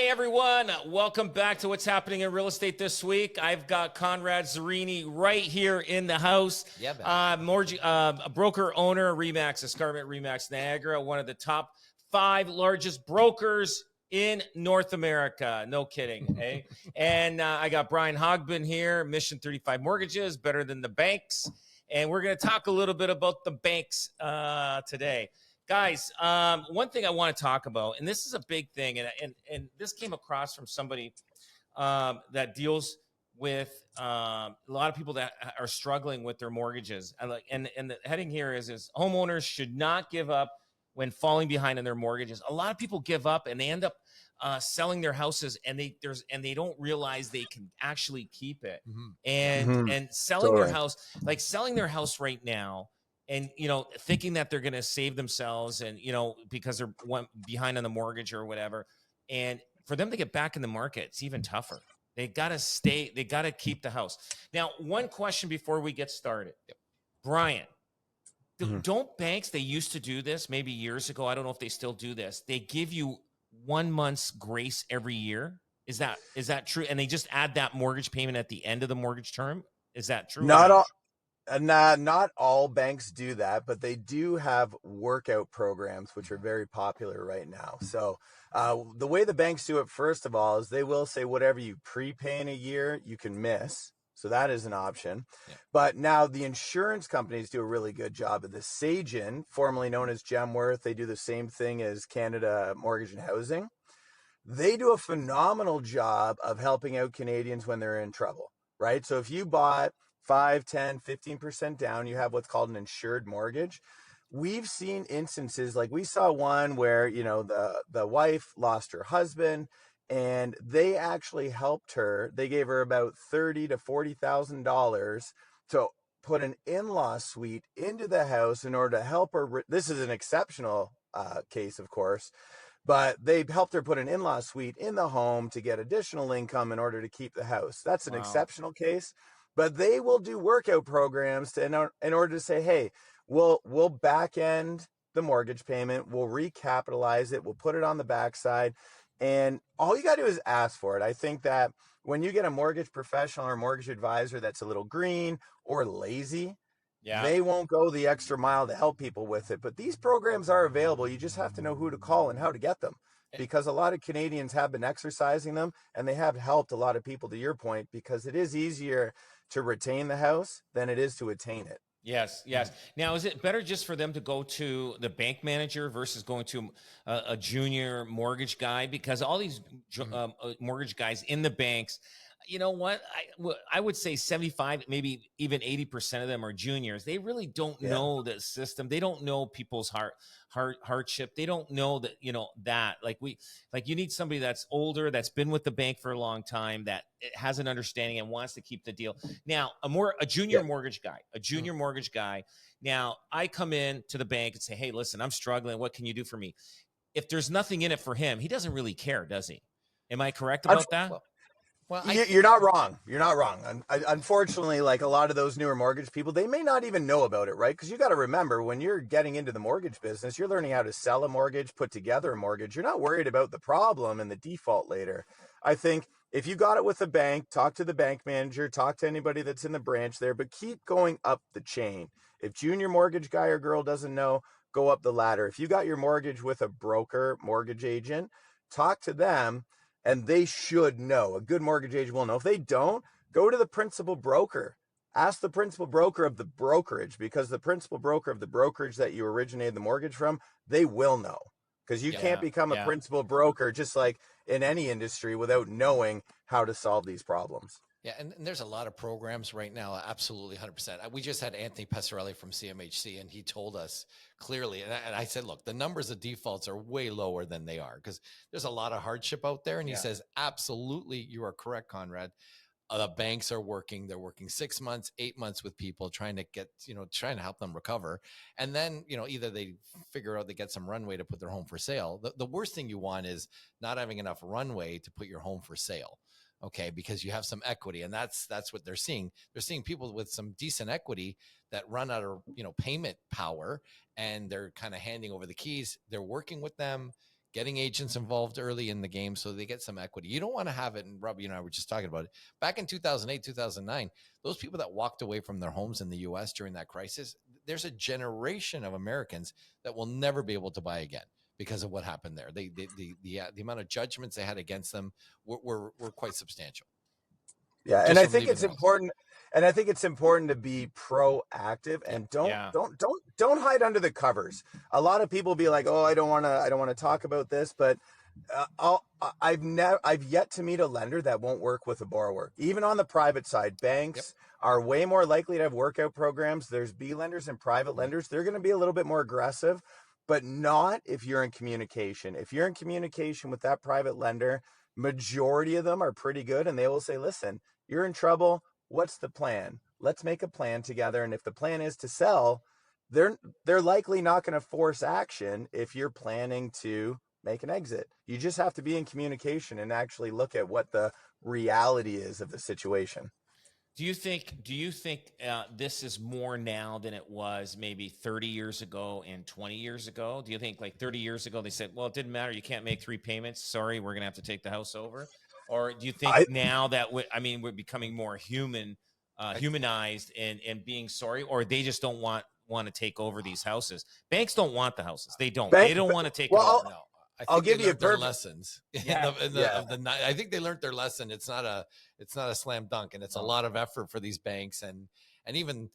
Hey everyone, welcome back to What's Happening in Real Estate this week. I've got Conrad Zerini right here in the house. Yeah, a broker owner, REMAX, Escarpment REMAX Niagara, one of the top 5 largest brokers in North America. No kidding, eh? And I got Brian Hogben here, Mission 35 Mortgages, better than the banks. And we're going to talk a little bit about the banks today. Guys, one thing I want to talk about, and this is a big thing, and this came across from somebody that deals with a lot of people that are struggling with their mortgages. And the heading here is homeowners should not give up when falling behind in their mortgages. A lot of people give up and they end up selling their houses, and they don't realize they can actually keep it. And selling their house, like selling their house right now, and, thinking that they're going to save themselves and, because they're behind on the mortgage or whatever. And for them to get back in the market, it's even tougher. They got to keep the house. Now, one question before we get started. Brian, don't banks, they used to do this maybe years ago. I don't know if they still do this. They give you 1 month's grace every year. Is that true? And they just add that mortgage payment at the end of the mortgage term. Is that true? Not all banks do that, but they do have workout programs, which are very popular right now. So the way the banks do it, first of all, is they will say whatever you prepay in a year, you can miss. So that is an option. Yeah. But now the insurance companies do a really good job of this. Sagen, formerly known as Gemworth, they do the same thing as Canada Mortgage and Housing. They do a phenomenal job of helping out Canadians when they're in trouble, right? So if you bought 5, 10, 15% down, you have what's called an insured mortgage. We've seen instances, like we saw one where, the wife lost her husband, and they actually helped her. They gave her about $30,000 to $40,000 to put an in-law suite into the house in order to help her. This is an exceptional case, of course, but they helped her put an in-law suite in the home to get additional income in order to keep the house. That's an exceptional case. But they will do workout programs in order to say, hey, we'll back end the mortgage payment, we'll recapitalize it, we'll put it on the backside, and all you got to do is ask for it. I think that when you get a mortgage professional or mortgage advisor that's a little green or lazy, they won't go the extra mile to help people with it. But these programs are available. You just have to know who to call and how to get them, because a lot of Canadians have been exercising them, and they have helped a lot of people, to your point, because it is easier to retain the house than it is to attain it. Yes. Now, is it better just for them to go to the bank manager versus going to a junior mortgage guy? Because all these mortgage guys in the banks, you know what? I would say 75, maybe even 80% of them are juniors. They really don't know the system. They don't know people's hardship. They don't know that, you need somebody that's older, that's been with the bank for a long time, that has an understanding and wants to keep the deal. Now, a junior mortgage guy. Now, I come in to the bank and say, hey, listen, I'm struggling. What can you do for me? If there's nothing in it for him, he doesn't really care, does he? Am I correct about that? Well, you're not wrong. You're not wrong. Unfortunately, like a lot of those newer mortgage people, they may not even know about it, right? Because you got to remember, when you're getting into the mortgage business, you're learning how to sell a mortgage, put together a mortgage. You're not worried about the problem and the default later. I think if you got it with a bank, talk to the bank manager, talk to anybody that's in the branch there, but keep going up the chain. If junior mortgage guy or girl doesn't know, go up the ladder. If you got your mortgage with a broker, mortgage agent, talk to them. And they should know. A good mortgage agent will know. If they don't, go to the principal broker. Ask the principal broker of the brokerage, because the principal broker of the brokerage that you originated the mortgage from, they will know. Because you can't become a principal broker, just like in any industry, without knowing how to solve these problems. Yeah, and there's a lot of programs right now, absolutely 100%. We just had Anthony Passarelli from CMHC, and he told us clearly, and I said, look, the numbers of defaults are way lower than they are, because there's a lot of hardship out there. And he says, absolutely, you are correct, Conrad. The banks are working. They're working 6 months, 8 months with people, trying to help them recover. And then, either they figure out they get some runway to put their home for sale. The worst thing you want is not having enough runway to put your home for sale. Okay, because you have some equity, and that's what they're seeing. They're seeing people with some decent equity that run out of payment power, and they're kind of handing over the keys. They're working with them, getting agents involved early in the game so they get some equity. You don't want to have it, and Robbie and I were just talking about it. Back in 2008, 2009, those people that walked away from their homes in the US during that crisis, there's a generation of Americans that will never be able to buy again because of what happened there. The amount of judgments they had against them were quite substantial. Yeah, Just and I from think leaving it's the house. important, and I think it's important to be proactive and don't hide under the covers. A lot of people be like, "Oh, I don't want to talk about this," but I've yet to meet a lender that won't work with a borrower. Even on the private side, banks are way more likely to have workout programs. There's B lenders and private lenders. They're going to be a little bit more aggressive, but not if you're in communication. If you're in communication with that private lender, majority of them are pretty good, and they will say, "Listen, you're in trouble. What's the plan? Let's make a plan together." And if the plan is to sell, they're likely not going to force action if you're planning to make an exit. You just have to be in communication and actually look at what the reality is of the situation. Do you think this is more now than it was maybe 30 years ago and 20 years ago? Do you think like 30 years ago they said, well, it didn't matter, you can't make 3 payments, sorry, we're gonna have to take the house over? Or do you think now that we're becoming more humanized and being sorry, or they just don't want to take over these houses? Banks don't want the houses. They don't want to take it over. No. I'll give you their lessons. Yeah. I think they learned their lesson. It's not a slam dunk, and it's a lot of effort for these banks and even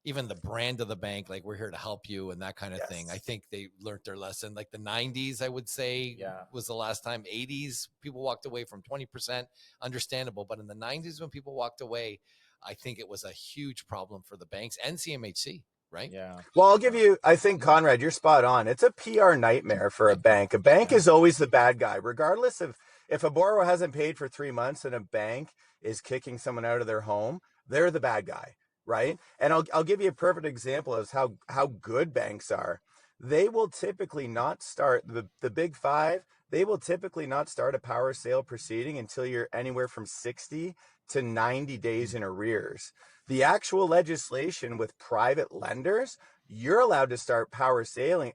the brand of the bank, like we're here to help you and that kind of thing. I think they learned their lesson. Like the 90s, I would say, was the last time. 80s, people walked away from 20%, understandable. But in the 90s, when people walked away, I think it was a huge problem for the banks and CMHC. Right. Yeah. Well, I'll give you, I think, Conrad, you're spot on. It's a PR nightmare for a bank. A bank is always the bad guy, regardless of if a borrower hasn't paid for 3 months and a bank is kicking someone out of their home, they're the bad guy. Right. And I'll give you a perfect example of how good banks are. They will typically not start the big five. They will typically not start a power sale proceeding until you're anywhere from 60 to 90 days in arrears. The actual legislation with private lenders, you're allowed to start power sale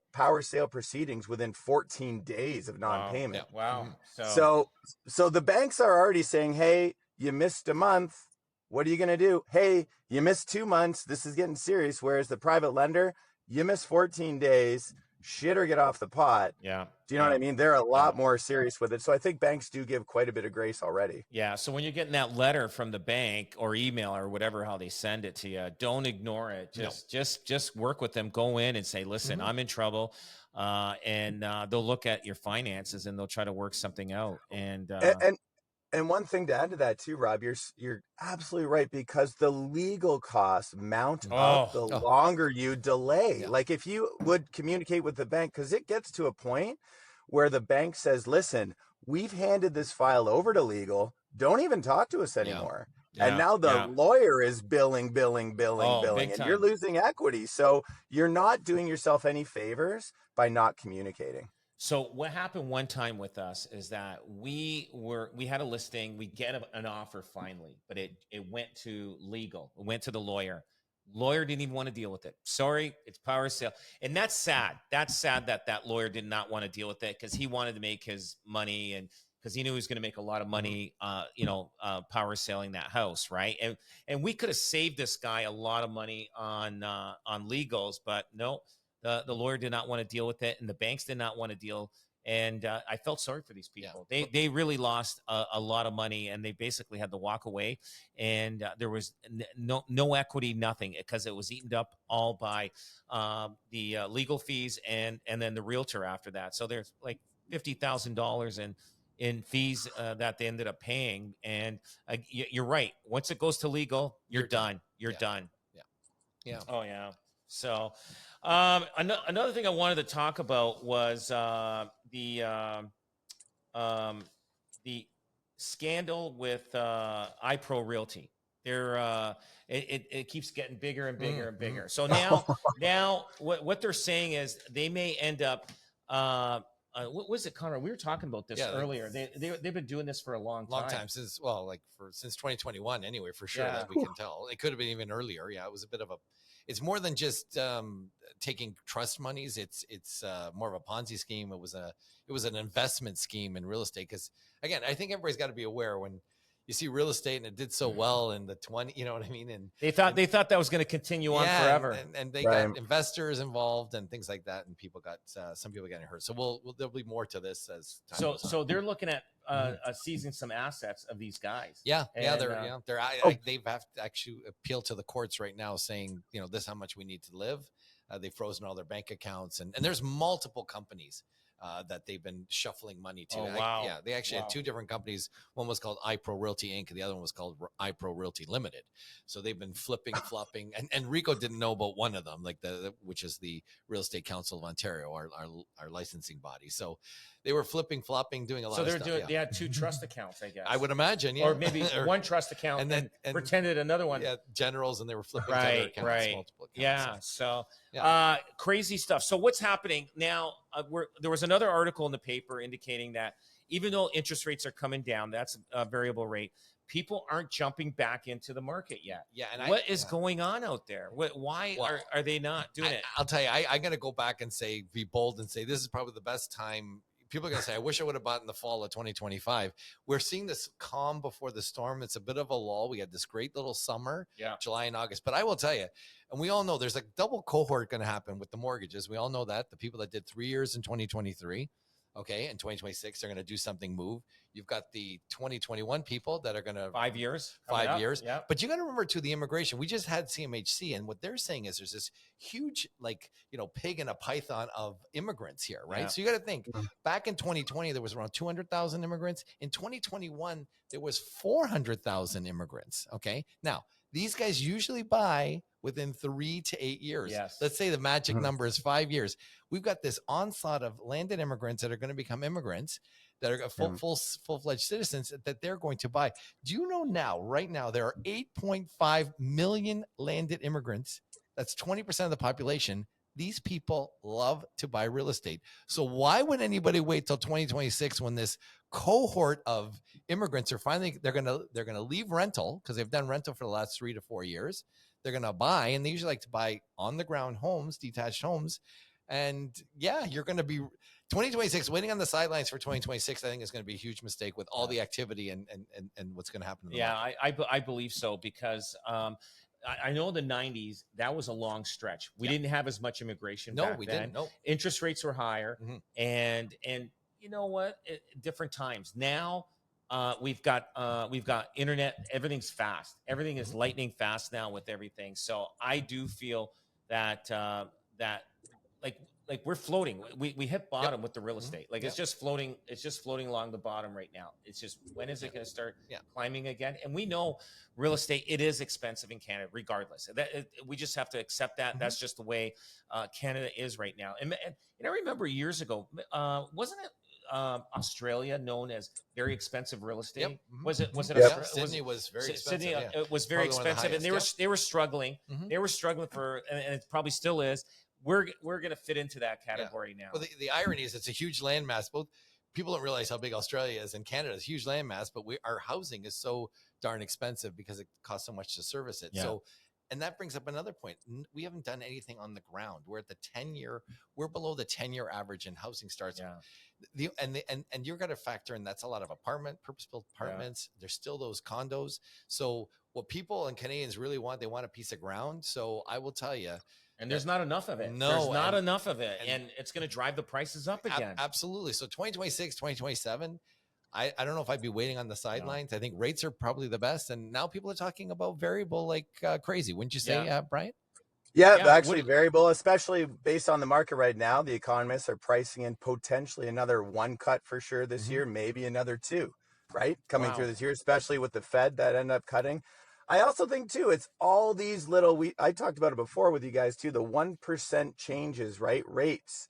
proceedings within 14 days of non-payment. Wow. So the banks are already saying, hey, you missed a month. What are you going to do? Hey, you missed 2 months. This is getting serious. Whereas the private lender, you missed 14 days. Shit or get off the pot. Yeah. Do you know what I mean? They're a lot more serious with it. So I think banks do give quite a bit of grace already. Yeah. So when you're getting that letter from the bank or email or whatever, how they send it to you, don't ignore it. Just work with them. Go in and say, listen, I'm in trouble. And they'll look at your finances and they'll try to work something out. And one thing to add to that too, Rob, you're absolutely right, because the legal costs mount up the longer you delay. Yeah. Like if you would communicate with the bank, because it gets to a point where the bank says, listen, we've handed this file over to legal. Don't even talk to us anymore. Yeah. And now the lawyer is billing, and you're losing equity. So you're not doing yourself any favors by not communicating. So what happened one time with us is that we had a listing, we get an offer finally, but it went to legal. It went to the lawyer. Lawyer didn't even want to deal with it. Sorry, it's power sale. And that's sad. That's sad that lawyer did not want to deal with it because he wanted to make his money and because he knew he was going to make a lot of money, power selling that house, right? And we could have saved this guy a lot of money on legals, but no. The lawyer did not want to deal with it, and the banks did not want to deal. And I felt sorry for these people. Yeah. They really lost a lot of money, and they basically had to walk away. And there was no equity, nothing, because it was eaten up all by the legal fees and then the realtor after that. So there's like $50,000 in fees that they ended up paying. And you're right. Once it goes to legal, you're done. You're done. Yeah. Oh yeah. So. Another thing I wanted to talk about was the scandal with iPro Realty. It keeps getting bigger and bigger and bigger. So now what they're saying is they may end up. What was it, Conrad? We were talking about this earlier. They've been doing this for a long time since 2021 anyway, for sure. That we can tell. It could have been even earlier. Yeah, it was a bit of it's more than just taking trust monies. It's more of a Ponzi scheme. It was an investment scheme in real estate. Because again, I think everybody's got to be aware when you see real estate and it did so well in the 20, you know what I mean? And they thought that was going to continue on forever. And they Right. got investors involved and things like that. And people got, some people getting hurt. So there'll be more to this as time goes on. So they're looking at seizing some assets of these guys. Yeah. And, They've have to actually appeal to the courts right now saying, you know, this is how much we need to live. They've frozen all their bank accounts and there's multiple companies that they've been shuffling money to. Oh, wow. They actually had two different companies. One was called iPro Realty Inc. and the other one was called iPro Realty Limited. So they've been flopping. And Rico didn't know about one of them, like which is the Real Estate Council of Ontario, our licensing body. So they were flopping, doing a lot of stuff. So they had two trust accounts, I guess. I would imagine, yeah. Or maybe one trust account and then pretended another one. Yeah, generals, and they were flipping to other accounts, multiple accounts. Yeah, so crazy stuff. So what's happening now? There was another article in the paper indicating that even though interest rates are coming down, that's a variable rate, people aren't jumping back into the market yet. Yeah, and what is going on out there? Why are they not doing it? I'll tell you, I'm going to go back and be bold and say this is probably the best time. People are going to say, I wish I would have bought in the fall of 2025. We're seeing this calm before the storm. It's a bit of a lull. We had this great little summer, July and August. But I will tell you, and we all know there's a double cohort going to happen with the mortgages. We all know that. The people that did 3 years in 2023, okay, in 2026, they're going to do something move. You've got the 2021 people that are going to 5 years, 5 years. Yeah. But you got to remember too, the immigration, we just had CMHC, and what they're saying is there's this huge, pig in a python of immigrants here, right? Yeah. So you got to think back in 2020, there was around 200,000 immigrants. In 2021, there was 400,000 immigrants. Okay. Now these guys usually buy within 3 to 8 years. Yes. Let's say the magic number is 5 years. We've got this onslaught of landed immigrants that are going to become immigrants that are full-fledged citizens that they're going to buy. Do you know right now, there are 8.5 million landed immigrants. That's 20% of the population. These people love to buy real estate. So why would anybody wait till 2026 when this cohort of immigrants are finally, they're going to leave rental because they've done rental for the last 3 to 4 years. They're going to buy, and they usually like to buy on the ground homes, detached homes. And you're going to be 2026 waiting on the sidelines for 2026. I think is going to be a huge mistake with all the activity and what's going to happen. I believe so because I know the 90s, that was a long stretch. We didn't have as much immigration. No, we didn't. No. Interest rates were higher. And you know what? Different times. Now we've got internet. Everything's fast. Everything is lightning fast now with everything. So I do feel that like we're floating. We hit bottom with the real estate. Like it's just floating. It's just floating along the bottom right now. It's just, when is it going to start climbing again? And we know real estate, it is expensive in Canada, regardless. We just have to accept that. That's just the way Canada is right now. And I remember years ago, wasn't it Australia known as very expensive real estate? Yep. Was it? Sydney was very expensive. Sydney, it was very expensive, and they were struggling. They were struggling and it probably still is. We're going to fit into that category now. Well, the irony is it's a huge landmass. Both people don't realize how big Australia is, and Canada is a huge landmass, but our housing is so darn expensive because it costs so much to service it. So, and that brings up another point. We haven't done anything on the ground. We're at the 10-year, we're below the 10-year average in housing starts. And you're going to factor in, that's a lot of purpose-built apartments. There's still those condos. So what people and Canadians really want, they want a piece of ground. So I will tell you, and there's not enough of it. No, there's not enough of it. And it's going to drive the prices up again. Absolutely. So 2026, 2027, I don't know if I'd be waiting on the sidelines. I think rates are probably the best. And now people are talking about variable like crazy. Wouldn't you say, Brian? Yeah, actually variable, especially based on the market right now. The economists are pricing in potentially another 1 cut for sure this year, maybe another 2, right? Coming through this year, especially with the Fed that end up cutting. I also think too, it's all these little, I talked about it before with you guys too, the 1% changes, right? Rates,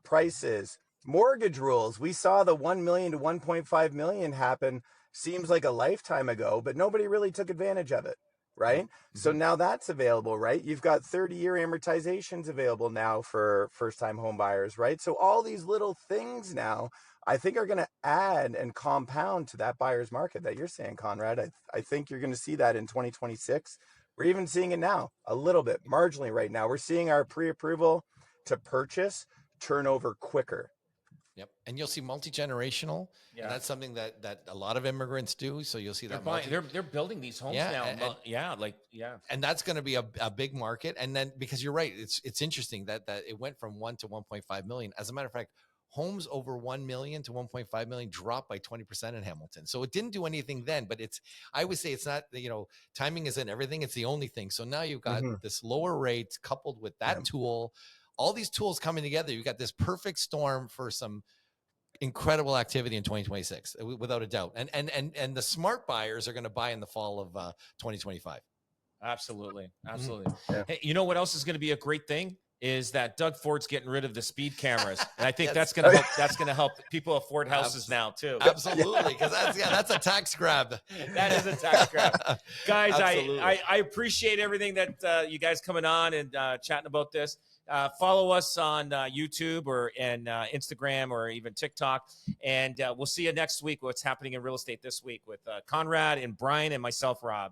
prices, mortgage rules. We saw the 1 million to 1.5 million happen, seems like a lifetime ago, but nobody really took advantage of it, right? So now that's available, right? You've got 30-year amortizations available now for first-time home buyers, right? So all these little things now, I think, are going to add and compound to that buyer's market that you're saying, Conrad. I think you're going to see that in 2026 We're even seeing it now a little bit, marginally right now. We're seeing our pre-approval to purchase turnover quicker. Yep. And you'll see multi-generational. Yeah. And that's something that a lot of immigrants do. So you'll see They're that they're building these homes Yeah, now. and, and that's going to be a big market. And then, because you're right, it's interesting that it went from 1 to 1.5 million. As a matter of fact, homes over 1 million to 1.5 million dropped by 20% in Hamilton. So it didn't do anything then, but I would say it's not, timing isn't everything. It's the only thing. So now you've got this lower rate coupled with that tool, all these tools coming together. You've got this perfect storm for some incredible activity in 2026, without a doubt. And the smart buyers are going to buy in the fall of 2025. Absolutely. Yeah. Hey, you know what else is going to be a great thing is that Doug Ford's getting rid of the speed cameras, and I think that's going to help. That's going to help people afford houses now too. Absolutely, because that's a tax grab. That is a tax grab, guys. I appreciate everything that you guys coming on and chatting about this. Follow us on YouTube or Instagram or even TikTok, and we'll see you next week. What's happening in real estate this week with Conrad and Brian and myself, Rob.